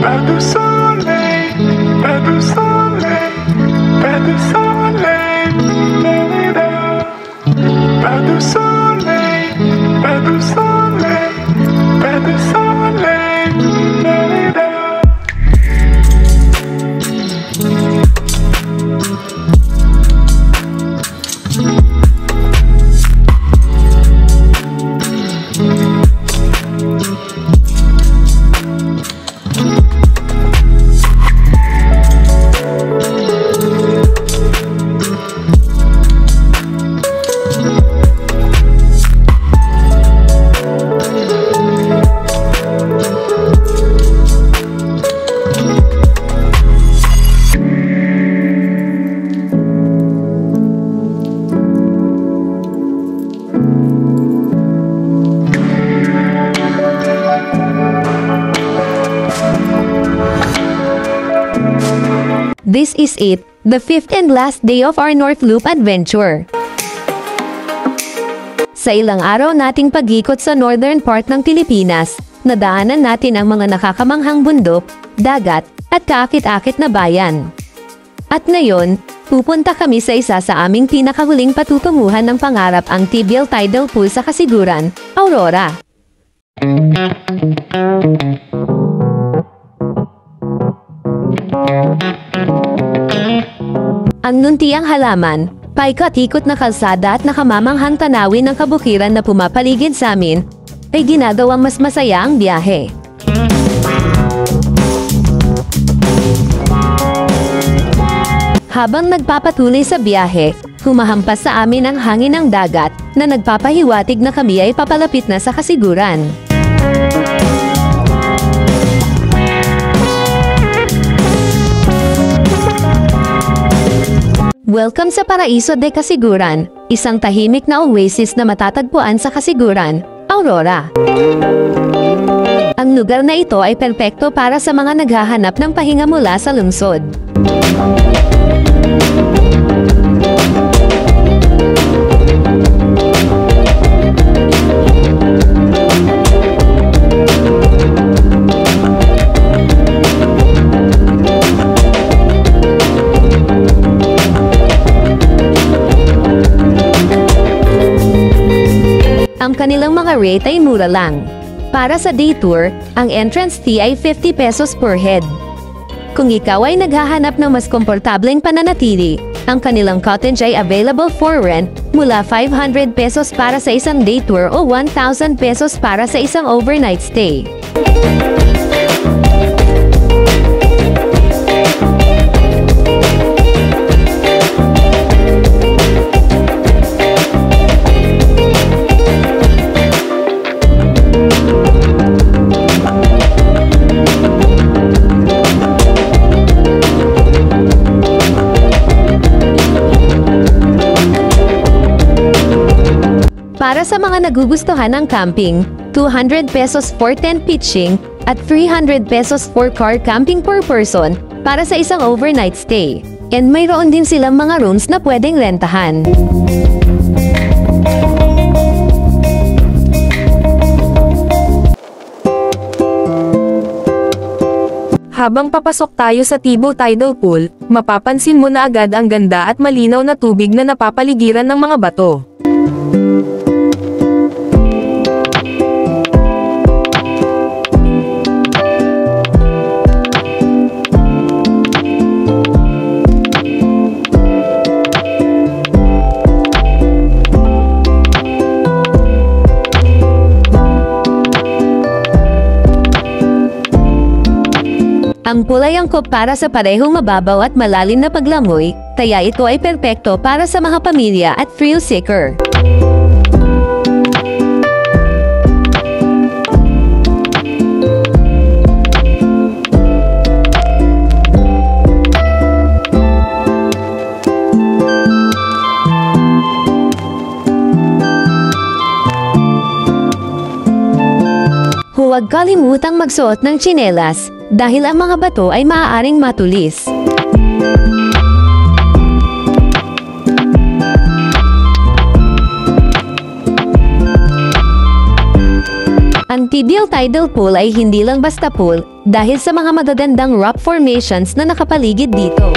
Pas de soleil, pas de soleil, pas de soleil, pas de soleil, pas de soleil, pas de soleil. This is it, the fifth and last day of our North Loop adventure. Sa ilang araw nating pag-ikot sa northern part ng Pilipinas, nadaanan natin ang mga nakakamanghang bundok, dagat, at kaakit-akit na bayan. At ngayon, pupunta kami sa isa sa aming pinakahuling patutunguhan ng pangarap, ang Tibial Tidal Pool sa Kasiguran, Aurora. Ang nuntiang halaman, paikot-ikot na kalsada at nakamamanghang tanawin ng kabukiran na pumapaligid sa amin, ay ginagawang mas masaya ang biyahe. Habang nagpapatuloy sa biyahe, humahampas sa amin ang hangin ng dagat na nagpapahiwatig na kami ay papalapit na sa Kasiguran. Welcome sa Paraiso de Kasiguran, isang tahimik na oasis na matatagpuan sa Kasiguran, Aurora. Ang lugar na ito ay perpekto para sa mga naghahanap ng pahinga mula sa lungsod. Ang kanilang mga rate ay mura lang. Para sa day tour, ang entrance fee ay 50 pesos per head. Kung ikaw ay naghahanap ng mas komportableng pananatili, ang kanilang cottage ay available for rent mula 500 pesos para sa isang day tour o 1,000 pesos para sa isang overnight stay. Para sa mga nagugustuhan ng camping, 200 pesos for tent pitching at 300 pesos for car camping per person para sa isang overnight stay. And mayroon din silang mga rooms na pwedeng rentahan. Habang papasok tayo sa Tibial Tidal Pool, mapapansin mo na agad ang ganda at malinaw na tubig na napapaligiran ng mga bato. Ang pool ay angkop para sa parehong mababaw at malalim na paglangoy, kaya ito ay perpekto para sa mga pamilya at thrill seeker. Huwag kalimutang magsuot ng tsinelas dahil ang mga bato ay maaaring matulis. Ang tibial tidal pool ay hindi lang basta pool dahil sa mga magagandang rock formations na nakapaligid dito.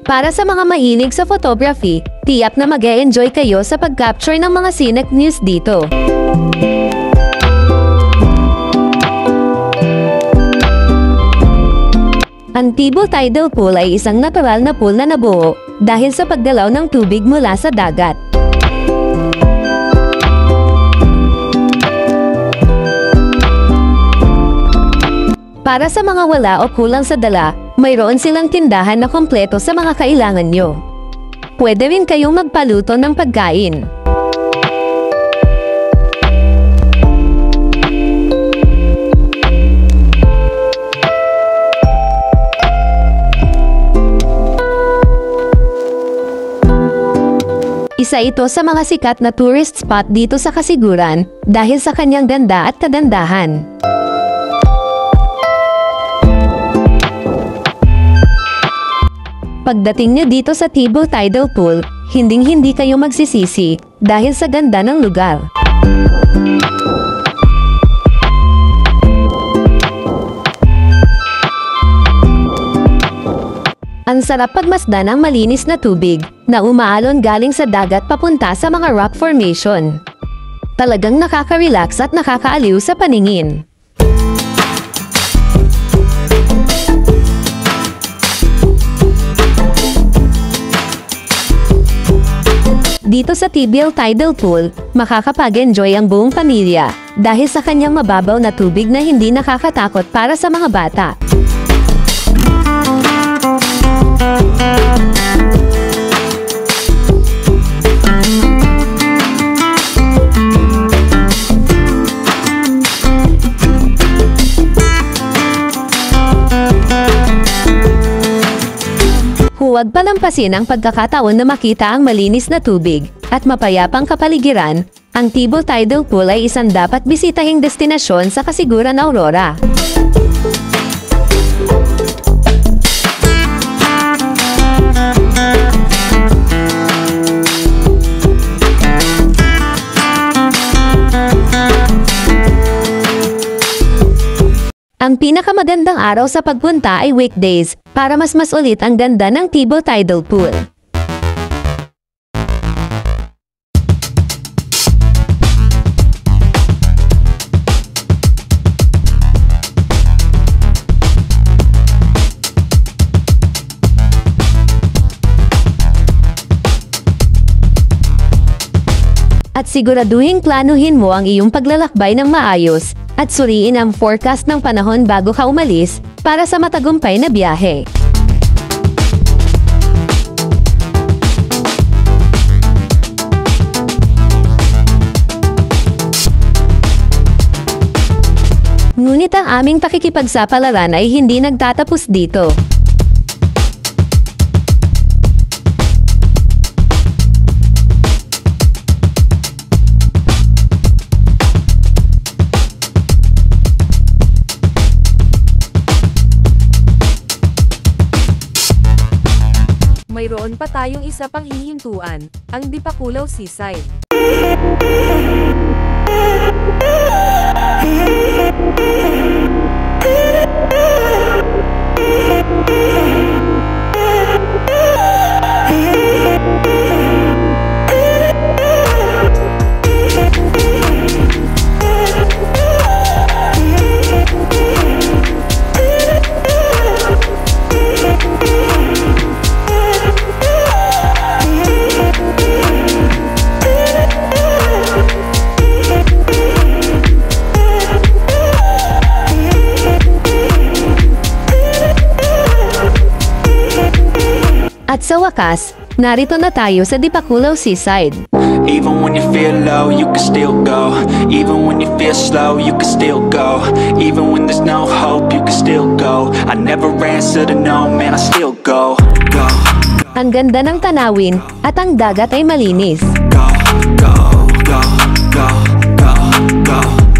Para sa mga mahilig sa photography, tiyak na mag-e-enjoy kayo sa pag-capture ng mga scenic views dito. Ang Tibo Tidal Pool ay isang natural na pool na nabuo dahil sa pagdalaw ng tubig mula sa dagat. Para sa mga wala o kulang sa dala, mayroon silang tindahan na kompleto sa mga kailangan nyo. Pwede rin kayong magpaluto ng pagkain. Isa ito sa mga sikat na tourist spot dito sa Kasiguran dahil sa kanyang ganda at kagandahan. Pagdating niyo dito sa Tibo Tidal Pool, hinding-hindi kayo magsisisi dahil sa ganda ng lugar. Ang sarap pagmasdan ng malinis na tubig na umaalon galing sa dagat papunta sa mga rock formation. Talagang nakaka-relax at nakakaaliw sa paningin. Dito sa Tibial Tidal Pool, makakapag-enjoy ang buong pamilya dahil sa kanyang mababaw na tubig na hindi nakakatakot para sa mga bata. Huwag palampasin ang pagkakataon na makita ang malinis na tubig at mapayapang kapaligiran. Ang Tibo Tidal Pool ay isang dapat bisitahing destinasyon sa Kasiguran, Aurora. Ang pinakamagandang araw sa pagpunta ay weekdays para mas ulit ang ganda ng Tibo Tidal Pool. At siguraduhin planuhin mo ang iyong paglalakbay ng maayos at suriin ang forecast ng panahon bago ka umalis para sa matagumpay na biyahe. Ngunit ang aming pakikipagsapalaran ay hindi nagtatapos dito. Mayroon pa tayong isa pang hihintuan, ang Dipakulaw Seaside. At sa wakas, narito na tayo sa Dipakulaw Seaside. Even when you feel low, you can still go. Even when you feel slow, you can still go. Even when there's no hope, you can still go. I never answer to no, man, I still go. Go. Ang ganda ng tanawin at ang dagat ay malinis. Go, go, go, go, go, go,